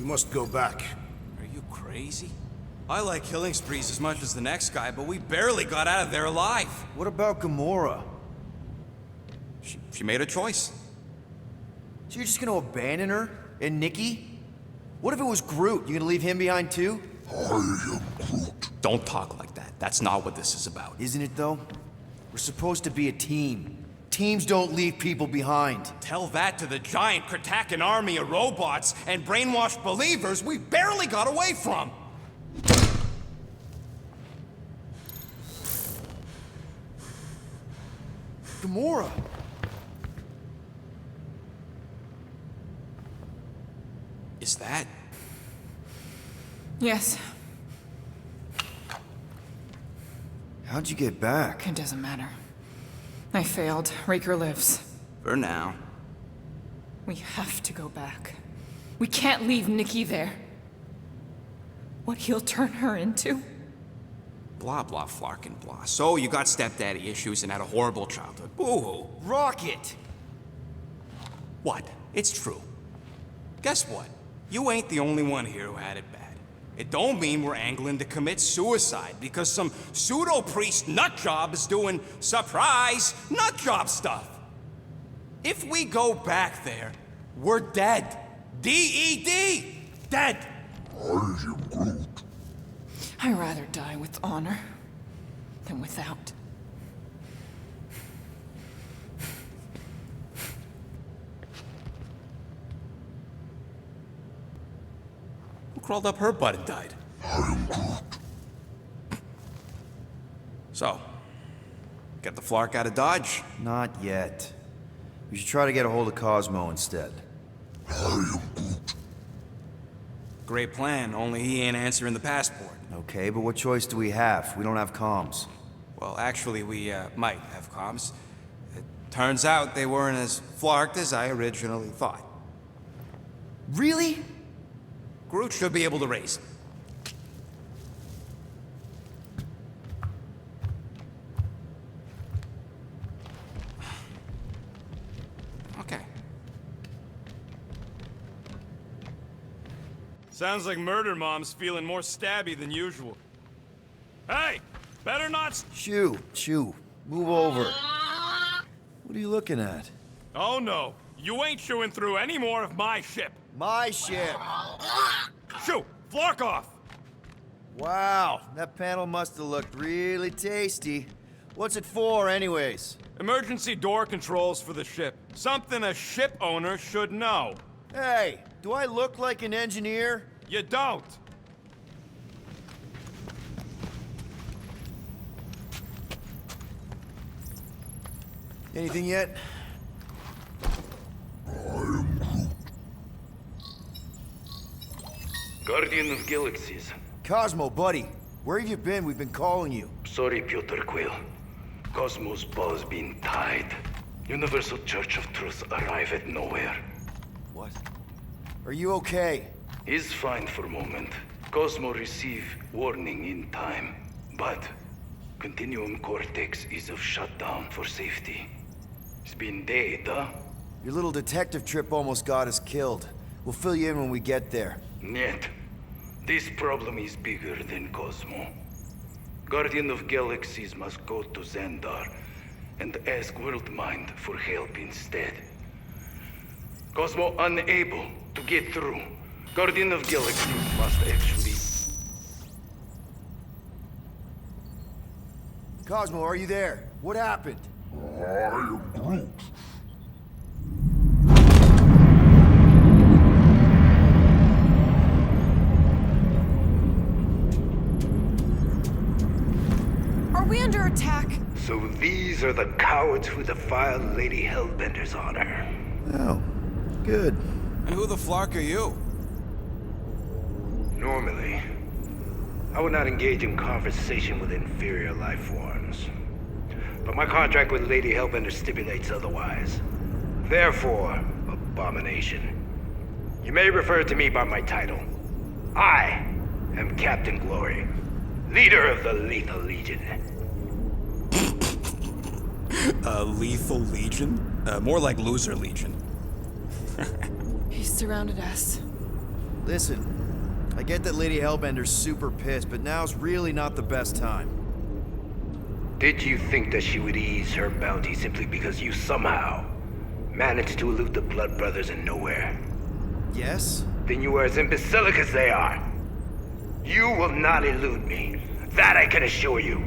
We must go back. Are you crazy? I like killing sprees as much as the next guy, but we barely got out of there alive. What about Gamora? She made a choice. So you're just gonna abandon her? And Nikki? What if it was Groot? You gonna leave him behind too? I am Groot. Don't talk like that. That's not what this is about. Isn't it though? We're supposed to be a team. Teams don't leave people behind. Tell that to the giant Kratakan army of robots and brainwashed believers we barely got away from. Gamora! Is that? Yes, How'd you get back? it doesn't matter. I failed. Raker lives. For now. We have to go back. We can't leave Nikki there. What he'll turn her into? Blah, blah, flarkin' blah. So you got stepdaddy issues and had a horrible childhood. Boo-hoo. Rocket! What? It's true. Guess what? You ain't the only one here who had it bad. It don't mean we're angling to commit suicide because some pseudo-priest nutjob is doing surprise nutjob stuff. If we go back there, we're dead. D-E-D! Dead! I am Groot. I'd rather die with honor than without. Who crawled up her butt and died? I am Groot. So, get the Flark out of Dodge? Not yet. We should try to get a hold of Cosmo instead. I am Groot. Great plan, only he ain't answering the passport. Okay, but what choice do we have? We don't have comms. Well, actually, we might have comms. It turns out they weren't as flarked as I originally thought. Really? Groot should be able to raise them. Okay. Sounds like Murder Mom's feeling more stabby than usual. Hey! Better not Shoo, move over. What are you looking at? Oh no! You ain't chewing through any more of my ship! My ship! Shoo! Flark off! Wow, that panel must have looked really tasty. What's it for, anyways? Emergency door controls for the ship. Something a ship owner should know. Hey, do I look like an engineer? You don't! Anything yet? Guardian of Galaxies. Cosmo, buddy, where have you been? We've been calling you. Sorry, Piotr Quill. Cosmos ball's been tied. Universal Church of Truth arrive at nowhere. What? Are you okay? He's fine for a moment. Cosmo receive warning in time. But Continuum Cortex is of shutdown for safety. It's been dead, huh? Your little detective trip almost got us killed. We'll fill you in when we get there. Niet. This problem is bigger than Cosmo. Guardian of Galaxies must go to Xandar and ask Worldmind for help instead. Cosmo unable to get through. Guardian of Galaxies must actually... Cosmo, are you there? What happened? I am Groot. Are we under attack? So these are the cowards who defiled Lady Hellbender's honor. Oh, good. And who the Flark are you? Normally, I would not engage in conversation with inferior life forms. But my contract with Lady Hellbender stipulates otherwise. Therefore, abomination. You may refer to me by my title. I am Captain Glory, leader of the Lethal Legion. Lethal Legion? More like Loser Legion. He surrounded us. Listen, I get that Lady Hellbender's super pissed, but now's really not the best time. Did you think that she would ease her bounty simply because you somehow managed to elude the Blood Brothers in nowhere? Yes? Then you are as imbecilic as they are. You will not elude me. That I can assure you.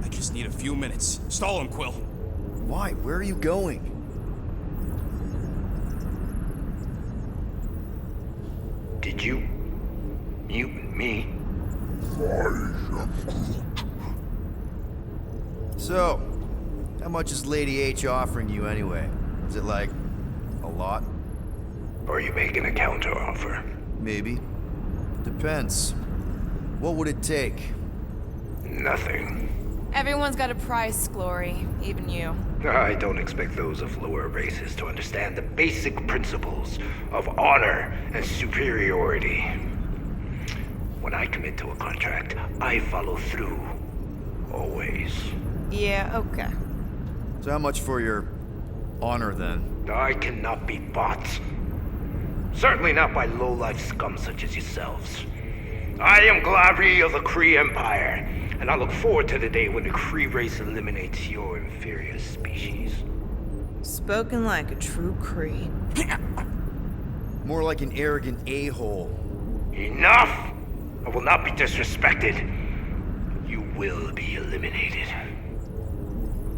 I just need a few minutes. Stall him, Quill. Why? Where are you going? Did you mute me? I am Groot. So, how much is Lady H offering you anyway? Is it like a lot? Or are you making a counteroffer? Maybe. Depends. What would it take? Nothing. Everyone's got a price, Glory, even you. I don't expect those of lower races to understand the basic principles of honor and superiority. When I commit to a contract, I follow through. Always. Yeah, okay. So how much for your honor then? I cannot be bought. Certainly not by low-life scum such as yourselves. I am Glari of the Kree Empire, and I look forward to the day when the Kree race eliminates your inferior species. Spoken like a true Kree. More like an arrogant a-hole. Enough! I will not be disrespected. You will be eliminated.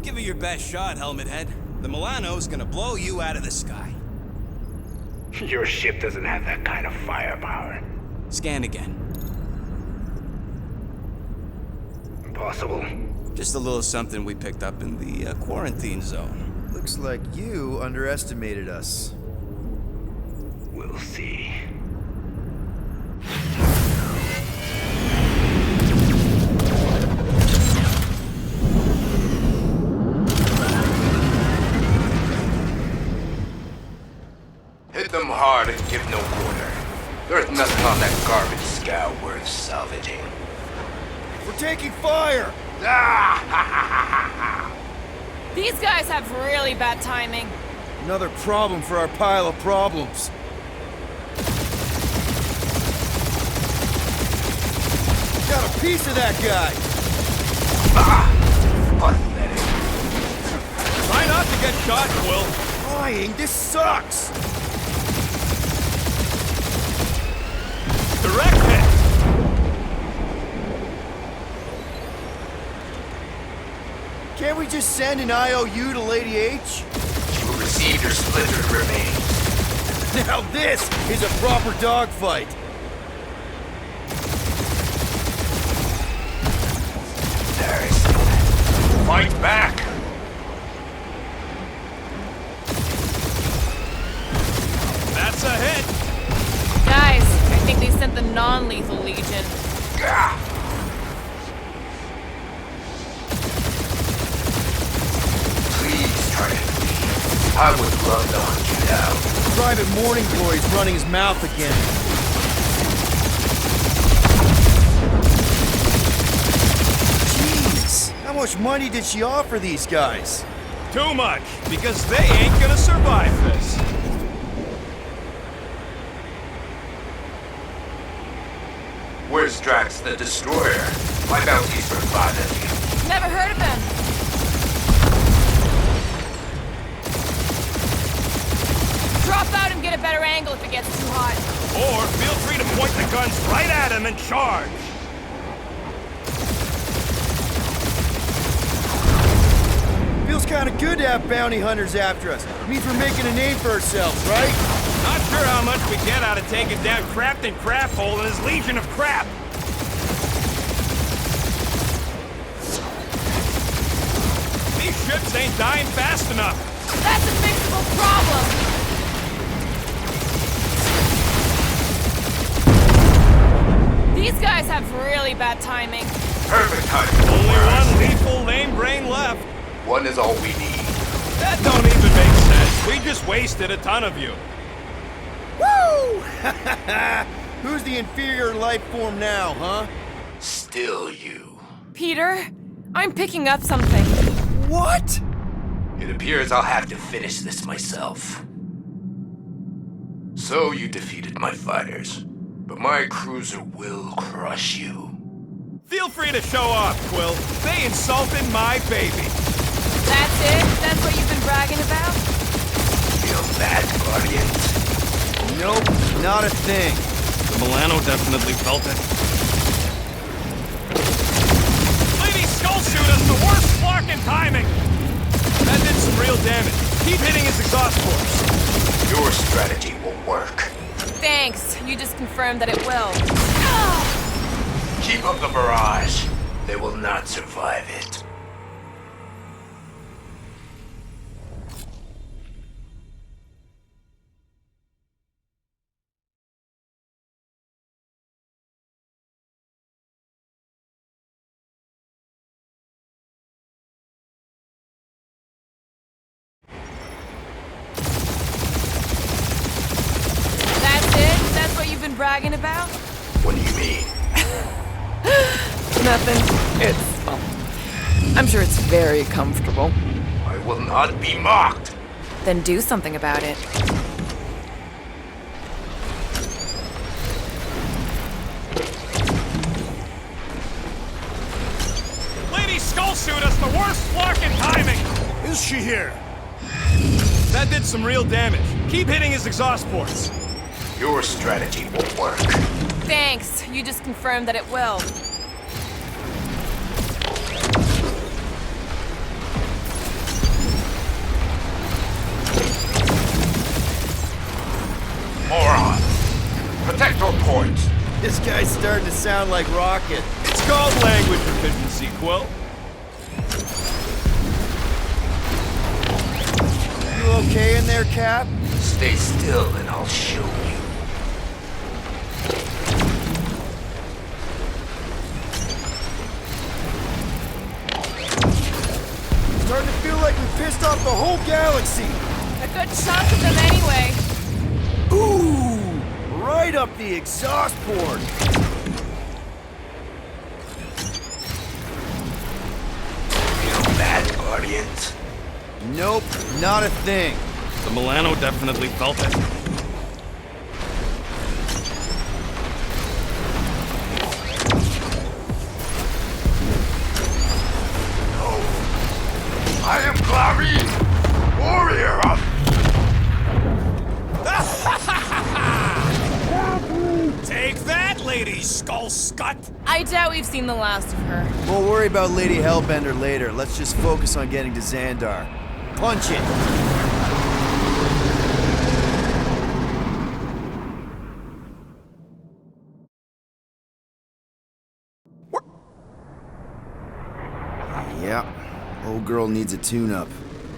Give it your best shot, Helmet Head. The Milano's gonna blow you out of the sky. Your ship doesn't have that kind of firepower. Scan again. Impossible. Just a little something we picked up in the quarantine zone. Looks like you underestimated us. We'll see. Hit them hard and give no quarter. There's nothing on that garbage scow worth salvaging. We're taking fire! These guys have really bad timing. Another problem for our pile of problems. Got a piece of that guy! Pathetic. Try not to get shot, Quill. Flying, this sucks! Direct hit. Can't we just send an IOU to Lady H? You will receive your splintered remains. Now this is a proper dogfight! There is fight back. That's a hit. Guys, I think they sent the non-lethal legion. Gah! Please turn it. I would love to hunt you down. Private Morning Glory's running his mouth again. Jeez, how much money did she offer these guys? Too much, because they ain't gonna survive this. Where's Drax the Destroyer? My bounty's for 5 of you. Never heard of them. Drop out and get a better angle if it gets too hot. Or feel free to point the guns right at him and charge. Feels kind of good to have bounty hunters after us. Means we're making a name for ourselves, right? Not sure how much we get out of taking down Crafton Craphole and his legion of crap. These ships ain't dying fast enough. That's a fixable problem. These guys have really bad timing. Perfect timing. Only one lethal lame brain left. One is all we need. That don't even make sense. We just wasted a ton of you. Woo! Who's the inferior life form now, huh? Still you. Peter, I'm picking up something. What? It appears I'll have to finish this myself. So you defeated my fighters, but my cruiser will crush you. Feel free to show off, Quill. They insulted my baby. That's it? That's what you've been bragging about? Feel that, Guardian? Nope, not a thing. The Milano definitely felt it. Lady Skull shoot us, the worst fucking timing! That did some real damage. Keep hitting his exhaust ports. Your strategy will work. Thanks. You just confirmed that it will. Keep up the barrage. They will not survive it. That's it? That's what you've been bragging about? What do you mean? Nothing. It's, well, I'm sure it's very comfortable. I will not be mocked. Then do something about it. Lady Skull shoot us, the worst fucking timing! Is she here? That did some real damage. Keep hitting his exhaust ports. Your strategy will work. Thanks. You just confirmed that it will. Moron! Protect your points! This guy's starting to sound like Rocket. It's called language proficiency, Quill. You okay in there, Cap? Stay still and I'll show you. Starting to feel like we pissed off the whole galaxy. A good chunk of them anyway. Ooh! Right up the exhaust port. Feel that, Guardians? Nope, not a thing. The Milano definitely felt it. I am Clary, warrior of... Take that, Lady Skull Scut! I doubt we've seen the last of her. We'll worry about Lady Hellbender later. Let's just focus on getting to Xandar. Punch it! Yeah, old girl needs a tune-up.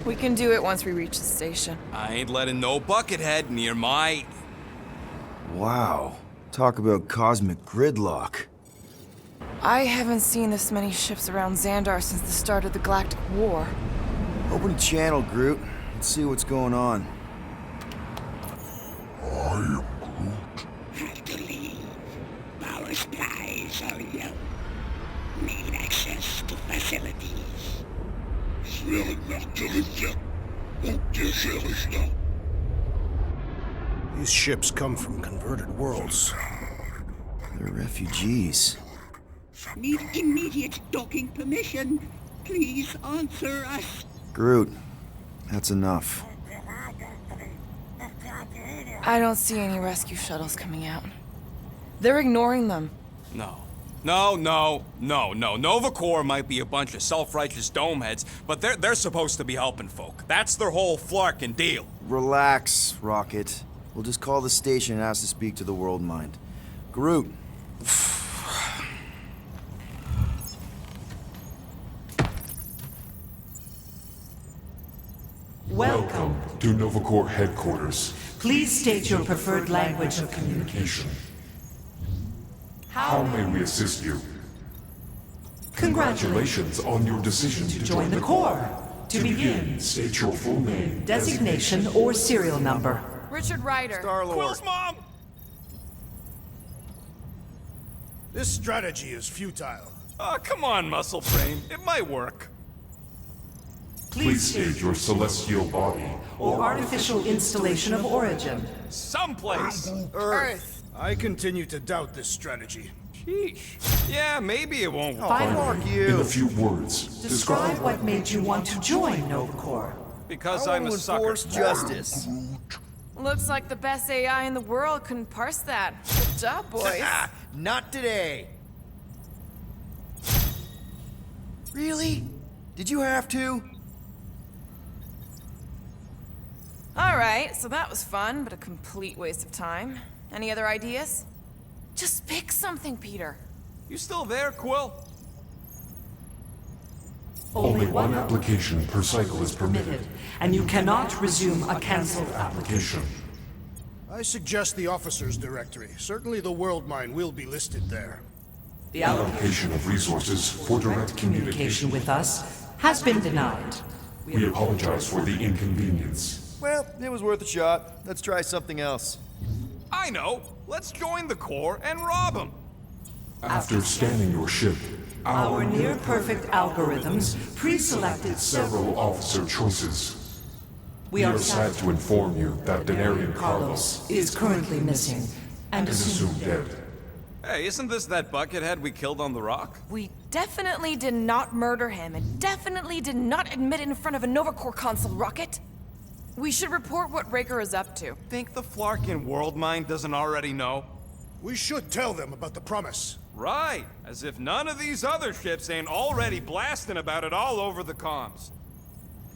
We can do it once we reach the station. I ain't letting no buckethead near my... Wow, talk about cosmic gridlock. I haven't seen this many ships around Xandar since the start of the Galactic War. Open channel, Groot. Let's see what's going on. I am Have to leave. Power supplies are low. Need access to facilities. Sverre Nachterlige. Und der Scherichter. These ships come from converted worlds. They're refugees. Need immediate docking permission. Please answer us. Groot, that's enough. I don't see any rescue shuttles coming out. They're ignoring them. No. No. Nova Corps might be a bunch of self-righteous domeheads, but they're supposed to be helping folk. That's their whole flarkin' deal. Relax, Rocket. We'll just call the station and ask to speak to the World Mind. Groot. Welcome to Nova Corps headquarters. Please state your preferred language of communication. How may we assist you? Congratulations on your decision to join the Corps. To begin, state your full name, designation or serial number. Richard Ryder. Quill's mom! This strategy is futile. Oh, come on, Muscle Brain. It might work. Please state your celestial body. or artificial installation of origin. Someplace. Earth. I continue to doubt this strategy. Sheesh. Yeah, maybe it won't work. Fuck In you. a few words, Describe what made you want to join NovaCorps. Because I I'm a want to sucker. enforce justice. Looks like the best AI in the world couldn't parse that. Good job, boys. Not today. Really? Did you have to? Alright, so that was fun, but a complete waste of time. Any other ideas? Just pick something, Peter. You still there, Quill? only one application per cycle is permitted. And you cannot resume a cancelled application. I suggest the officers' directory. Certainly the world mine will be listed there. The Allocation of resources for direct communication with us has been denied. We apologize for the inconvenience. Well, it was worth a shot. Let's try something else. I know. Let's join the Corps and rob them. After scanning your ship, Our near-perfect algorithms pre-selected several officer choices. We are sad to inform you that Denarian Carlos is currently missing and is assumed dead. Hey, isn't this that buckethead we killed on the rock? We definitely did not murder him and definitely did not admit it in front of a NovaCorps console, Rocket. We should report what Raker is up to. Think the Flarkin world mine doesn't already know? We should tell them about the promise. Right, as if none of these other ships ain't already blasting about it all over the comms.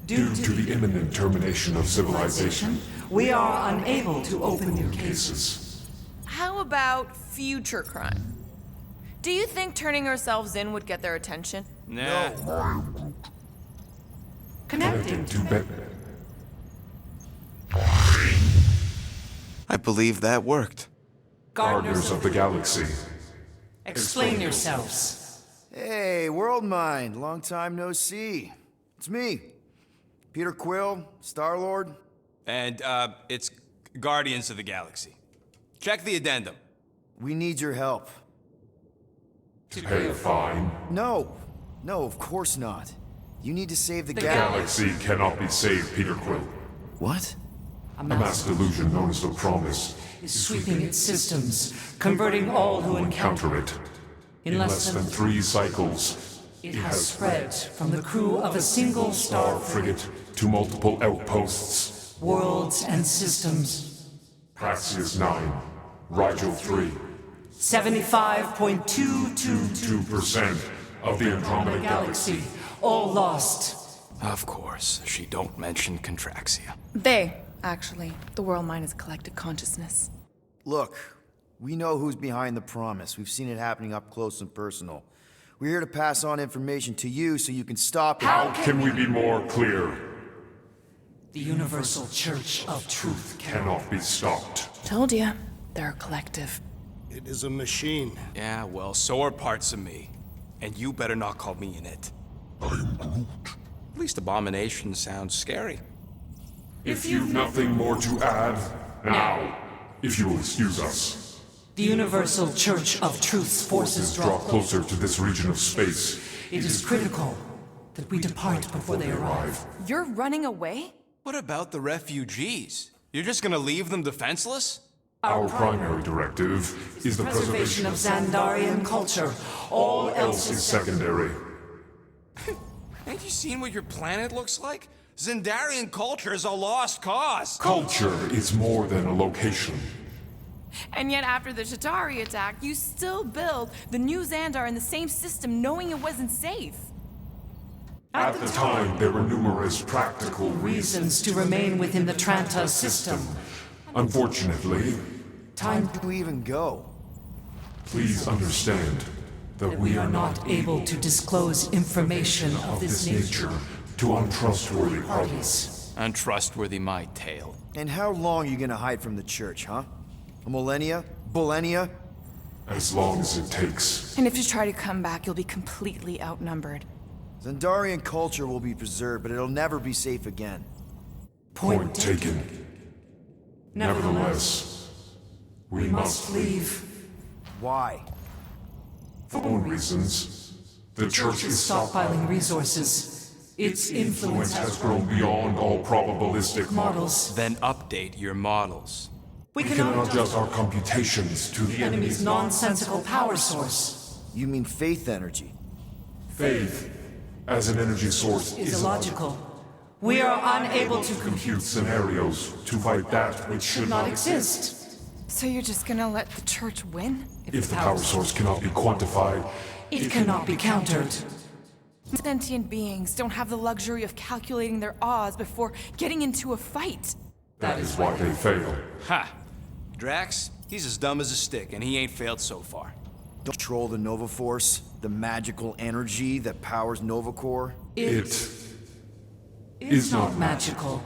Due to the imminent termination of civilization, we are unable to open new cases. cases. How about future crime? Do you think turning ourselves in would get their attention? Nah. Connecting To bet. I believe that worked. Gardeners of the Galaxy. Explain yourselves. Hey, World Mind. Long time no see. It's me. Peter Quill, Star-Lord. And, it's Guardians of the Galaxy. Check the addendum. We need your help. To pay a fine. No. No, of course not. You need to save the Galaxy cannot be saved, Peter Quill. What? A mass delusion known as the Promise Is sweeping its systems, converting all who encounter it. In less than 3 cycles, it has spread from the crew of a single star frigate to multiple outposts. worlds and systems. Praxius 9, Rigel 3. 75.222% 2% of the Andromeda galaxy, all lost. Of course, she don't mention Contraxia. Actually, the world mind is a collective consciousness. Look, we know who's behind the promise. We've seen it happening up close and personal. We're here to pass on information to you so you can stop it. How can we be more clear? The Universal Church of Truth Cannot be stopped. Told ya, they're a collective. It is a machine. Yeah, well, so are parts of me. And you better not call me in it. At least Abomination sounds scary. If you've nothing more to add, now, if you will excuse us. The Universal Church of Truth's forces Draw closer to this region of space. It is critical that we depart before they arrive. You're running away? What about the refugees? You're just gonna leave them defenseless? Our primary directive is the preservation of Xandarian culture. all else is secondary. Ain't you seen what your planet looks like? Xandarian culture is a lost cause. Culture is more than a location. And yet after the Shatari attack, you still build the new Xandar in the same system knowing it wasn't safe. At the time, there were numerous practical Reasons to remain within the Tranta system. Unfortunately, Time to even go. please understand that We are not able to disclose information of this nature to untrustworthy parties. Untrustworthy my tale. And how long are you gonna hide from the church, huh? A millennia? Millennia? As long as it takes. And if you try to come back, you'll be completely outnumbered. Xandarian culture will be preserved, but it'll never be safe again. Point taken. Nevertheless, we must leave. Why? For own reasons. The church is Stockpiling resources. Its Influence has grown beyond all probabilistic models. Then update your models. We We cannot adjust our computations to the enemy's nonsensical power source. You mean faith energy? Faith as an energy source Is illogical. We are unable to compute scenarios to fight that which should not exist. So you're just gonna let the church win? If the power source cannot be quantified, It cannot be countered. Sentient beings don't have the luxury of calculating their odds before getting into a fight. that is why they fail. Ha! Drax, he's as dumb as a stick, and he ain't failed so far. Don't control the Nova Force, the magical energy that powers Nova Corps. It is not magical.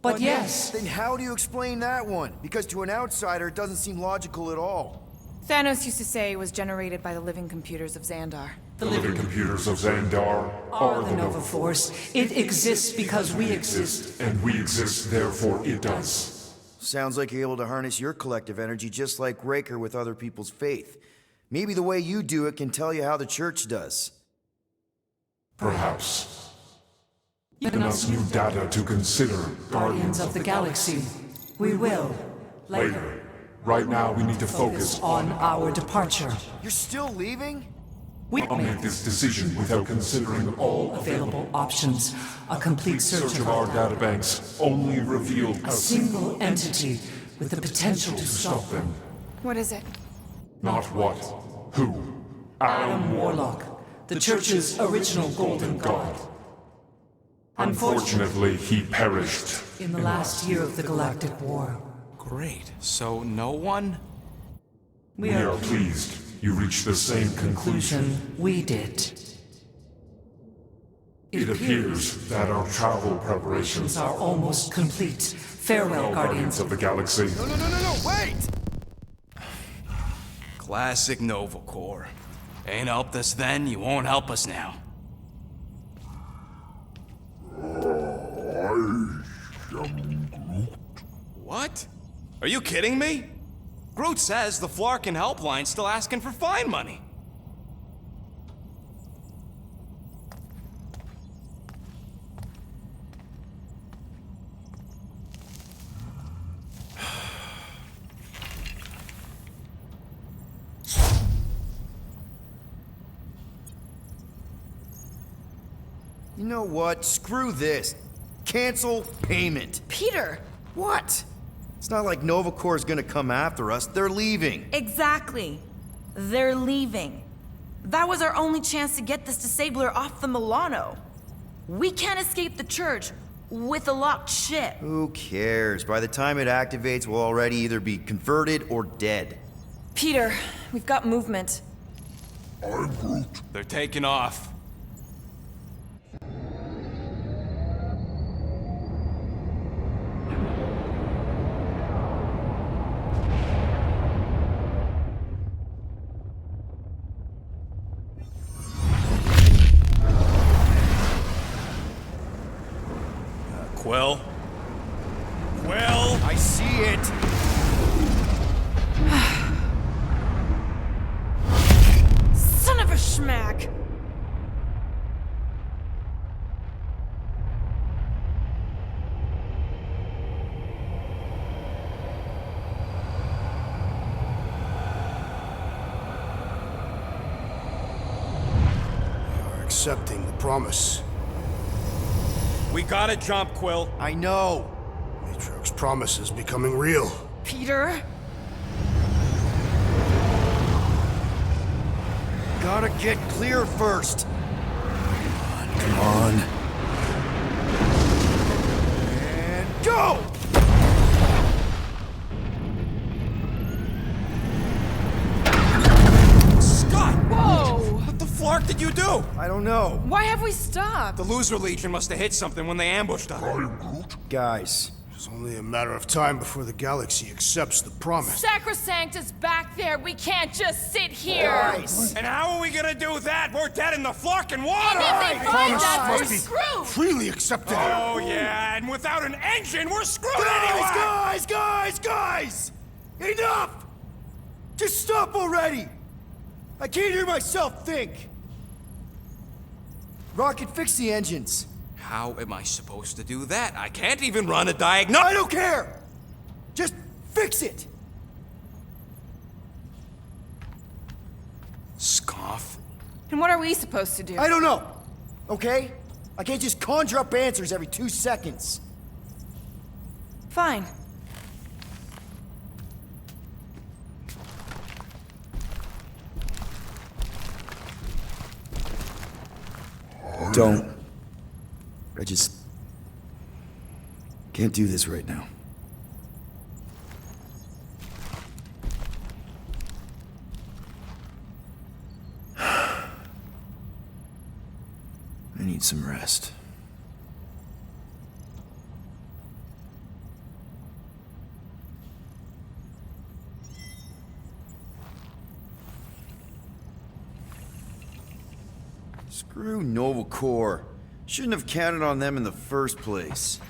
But yes, Then how do you explain that one? Because to an outsider, it doesn't seem logical at all. Thanos used to say it was generated by the living computers of Xandar. The living computers of Xandar are the Nova Force. It exists because we exist. and we exist, therefore it does. Sounds like you're able to harness your collective energy just like Raker with other people's faith. Maybe the way you do it can tell you how the church does. Perhaps. Given us new data to consider, Guardians of the Galaxy. We will. later. Right now, we need to focus on our departure. You're still leaving? We I'll make this decision without considering all available options. A complete search of our databanks only revealed a single entity with the potential to stop them. What is it? Not what, who. Adam Warlock, the Church's original Golden God. Unfortunately, he perished In the last year of the Galactic War. Great. So no one? We are pleased you reached the same conclusion We did. It appears that our travel preparations are almost complete. Farewell, Guardians of the Galaxy. No, wait! Classic Nova Corps. Ain't helped us then, you won't help us now. What? Are you kidding me? Groot says the Flarkin helpline's still asking for fine money. You know what? Screw this. Cancel payment. Peter! What? It's not like Nova Corps is gonna come after us. They're leaving. Exactly. They're leaving. That was our only chance to get this disabler off the Milano. We can't escape the church with a locked ship. Who cares? By the time it activates, we'll already either be converted or dead. Peter, we've got movement. I'm Groot. They're taking off. Quill? Quill? I see it! Son of a schmack! You're accepting the promise. We gotta jump, Quill. I know. Matriarch's promise is becoming real. Peter? Gotta get clear first. Come on. And go! Scott! Whoa! What the flark did you do? I don't know. Why have we stopped? The Loser Legion must have hit something when they ambushed us. Guys, It's only a matter of time before the galaxy accepts the promise. Sacrosanct is back there. We can't just sit here. guys! And how are we gonna do that? We're dead in the flarkin' water! And if they find us, we're Must be screwed. freely accepted. Oh, yeah, and without an engine, we're screwed anyway! Guys! Enough! Just stop already! I can't hear myself think! Rocket, fix the engines. How am I supposed to do that? I can't even run a diagnostic. I don't care! Just fix it! Scoff. And what are we supposed to do? I don't know, okay? I can't just conjure up answers every 2 seconds. Fine. Don't. I just can't do this right now. I need some rest. Screw Nova Corps. Shouldn't have counted on them in the first place.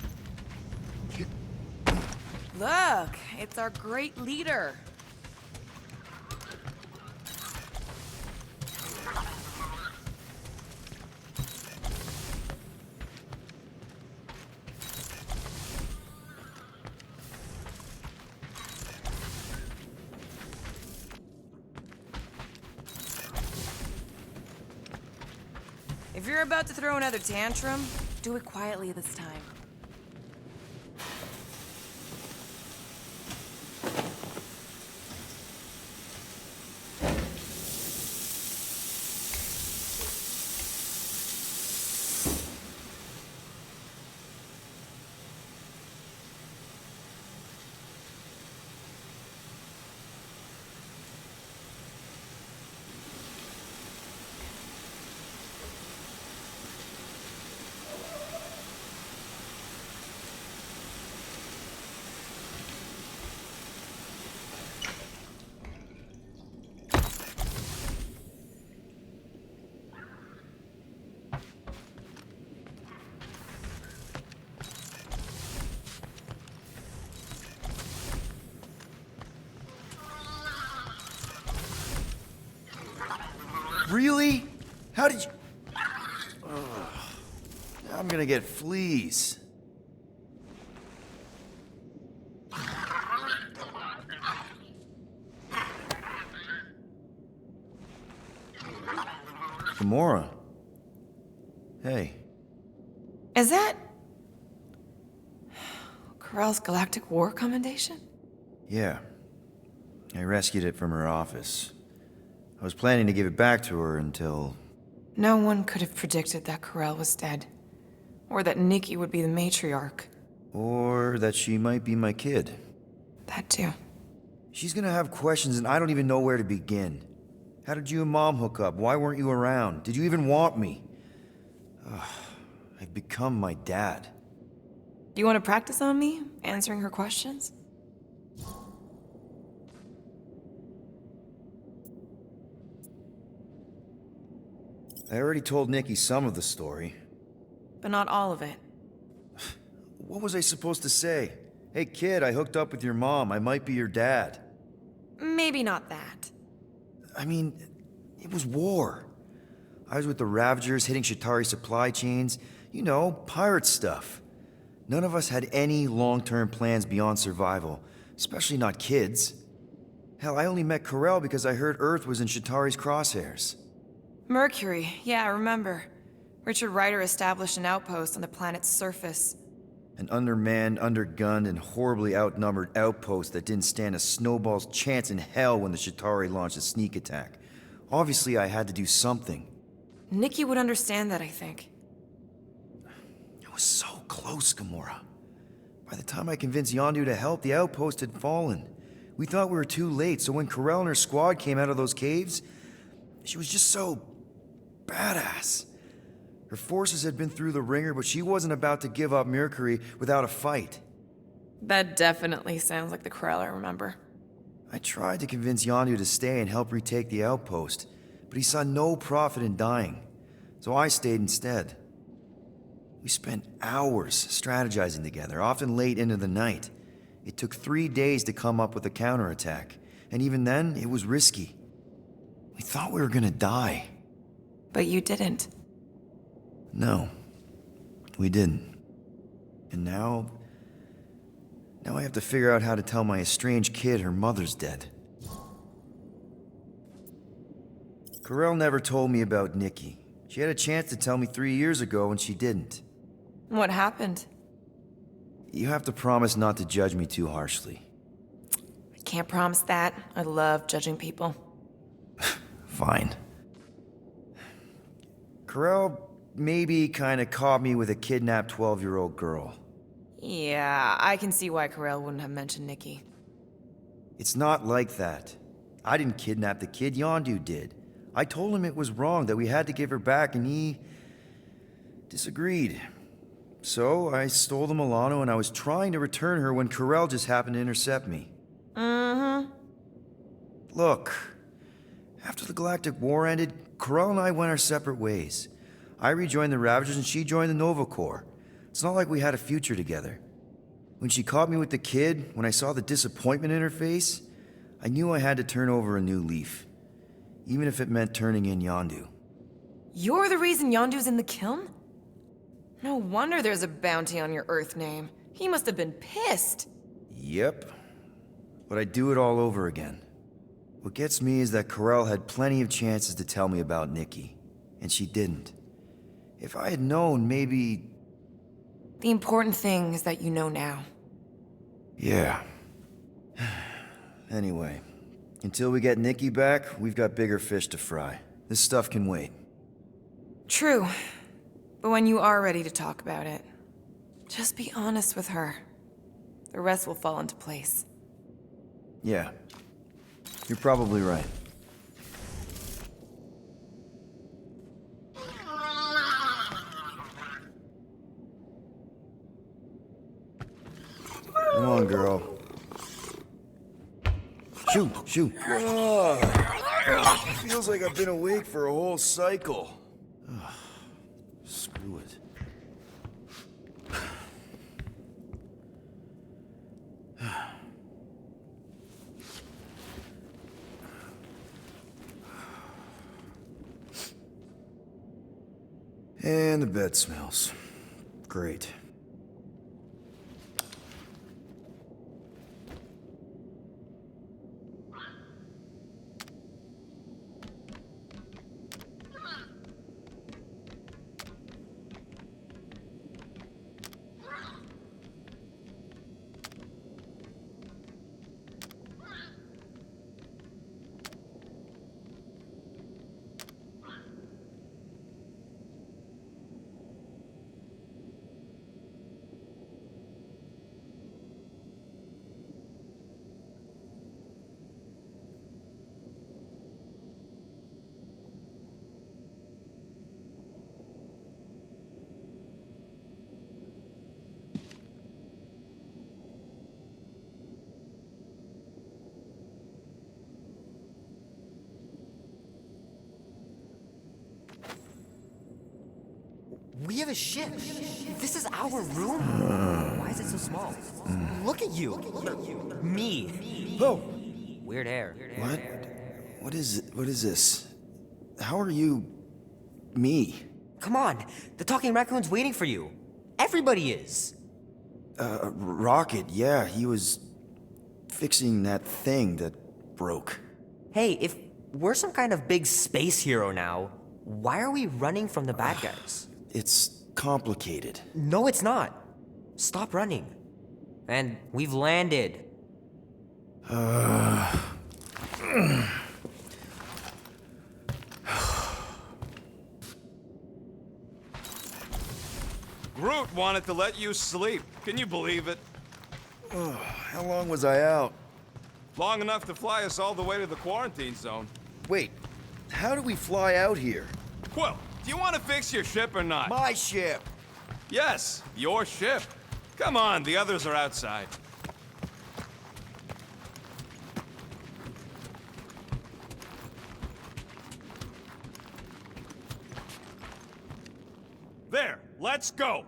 Look, it's our great leader. If you're about to throw another tantrum, do it quietly this time. Really? How did you... Ugh. I'm gonna get fleas. Gamora. Hey. Is that... Corell's Galactic War Commendation? Yeah. I rescued it from her office. I was planning to give it back to her until... No one could have predicted that Corell was dead. Or that Nikki would be the matriarch. Or that she might be my kid. That too. She's gonna have questions and I don't even know where to begin. How did you and Mom hook up? Why weren't you around? Did you even want me? Ugh, I've become my dad. Do you want to practice on me, answering her questions? I already told Nikki some of the story. But not all of it. What was I supposed to say? Hey kid, I hooked up with your mom. I might be your dad. Maybe not that. I mean, it was war. I was with the Ravagers hitting Shatari supply chains. You know, pirate stuff. None of us had any long-term plans beyond survival, especially not kids. Hell, I only met Corell because I heard Earth was in Shatari's crosshairs. Mercury, yeah, I remember. Richard Ryder established an outpost on the planet's surface. An undermanned, undergunned, and horribly outnumbered outpost that didn't stand a snowball's chance in hell when the Shatari launched a sneak attack. Obviously, I had to do something. Nikki would understand that, I think. It was so close, Gamora. By the time I convinced Yondu to help, the outpost had fallen. We thought we were too late, so when Corell and her squad came out of those caves, she was just so... badass. Her forces had been through the ringer, but she wasn't about to give up Mercury without a fight. That definitely sounds like the Corell I remember. I tried to convince Yondu to stay and help retake the outpost, but he saw no profit in dying, so I stayed instead. We spent hours strategizing together, often late into the night. It took 3 days to come up with a counterattack, and even then, it was risky. We thought we were gonna die. But you didn't. No, we didn't. And now I have to figure out how to tell my estranged kid her mother's dead. Corell never told me about Nikki. She had a chance to tell me 3 years ago and she didn't. What happened? You have to promise not to judge me too harshly. I can't promise that. I love judging people. Fine. Corell maybe kinda caught me with a kidnapped 12-year-old girl. Yeah, I can see why Corell wouldn't have mentioned Nikki. It's not like that. I didn't kidnap the kid, Yondu did. I told him it was wrong, that we had to give her back, and he disagreed. So I stole the Milano and I was trying to return her when Corell just happened to intercept me. Mm-hmm. Look, after the Galactic War ended, Corell and I went our separate ways. I rejoined the Ravagers and she joined the Nova Corps. It's not like we had a future together. When she caught me with the kid, when I saw the disappointment in her face, I knew I had to turn over a new leaf. Even if it meant turning in Yondu. You're the reason Yondu's in the kiln? No wonder there's a bounty on your Earth name. He must have been pissed. Yep. But I'd do it all over again. What gets me is that Corell had plenty of chances to tell me about Nikki, and she didn't. If I had known, maybe... The important thing is that you know now. Yeah. Anyway, until we get Nikki back, we've got bigger fish to fry. This stuff can wait. True. But when you are ready to talk about it, just be honest with her. The rest will fall into place. Yeah. You're probably right. Come on, girl. Shoot, shoot. Feels like I've been awake for a whole cycle. Screw it. And the bed smells. Great. We have a ship. This is our room. Why is it so small? Look at you. Me. Oh. Weird hair. What? What is this? How are you... me? Come on. The talking raccoon's waiting for you. Everybody is. Rocket, yeah, he was fixing that thing that broke. Hey, if we're some kind of big space hero now, why are we running from the bad guys? It's complicated. No, it's not. Stop running. And we've landed. Groot wanted to let you sleep. Can you believe it? How long was I out? Long enough to fly us all the way to the quarantine zone. Wait, how do we fly out here? Quill, do you want to fix your ship or not? My ship! Yes, your ship. Come on, the others are outside. There, let's go!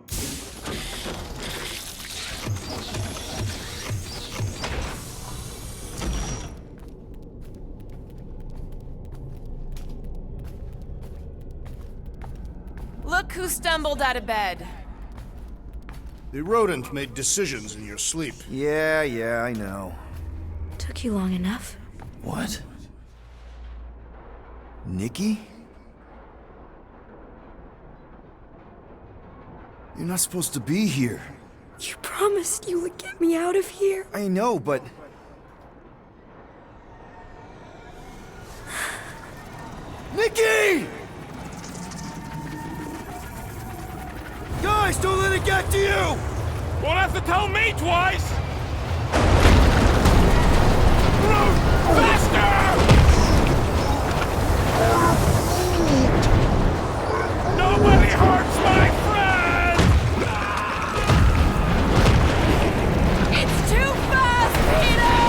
Look, who stumbled out of bed. The rodent made decisions in your sleep. Yeah, I know. Took you long enough. What? Nikki? You're not supposed to be here. You promised you would get me out of here. I know, but... Nikki! Guys, don't let it get to you! Won't have to tell me twice! Faster! Nobody hurts my friend! It's too fast, Peter!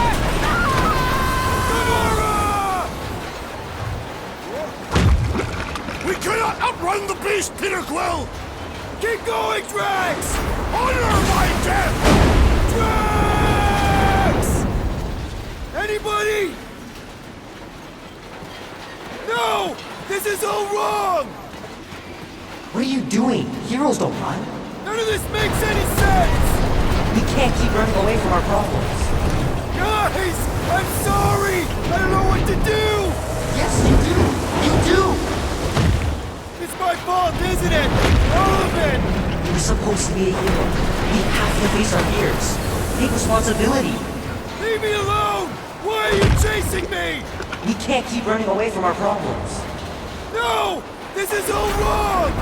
We cannot outrun the beast, Peter Quill! Keep going, Drax! Honor my death! Drax! Anybody? No! This is all wrong! What are you doing? Heroes don't run. None of this makes any sense! We can't keep running away from our problems. Guys! I'm sorry! I don't know what to do! Yes, you do! You do! It's my fault, isn't it? All of it! We're supposed to be a hero. We have to face our fears. Take responsibility. Leave me alone! Why are you chasing me? We can't keep running away from our problems. No! This is all wrong!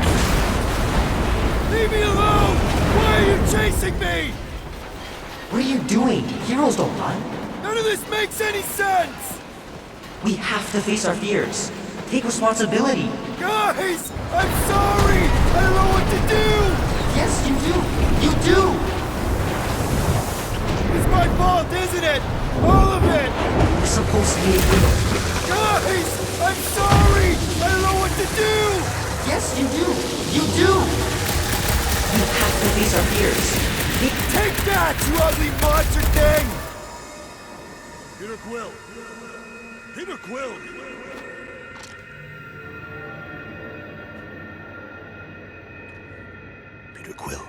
Leave me alone! Why are you chasing me? What are you doing? Heroes don't run. None of this makes any sense! We have to face our fears. Take responsibility. Guys! I'm sorry! I don't know what to do! Yes, you do! You do! It's my fault, isn't it? All of it! We're supposed to be a hero. Guys! I'm sorry! I don't know what to do! Yes, you do! You do! We have to face our fears. Take that, you ugly monster thing! Peter Quill! Peter Quill! Peter Quill.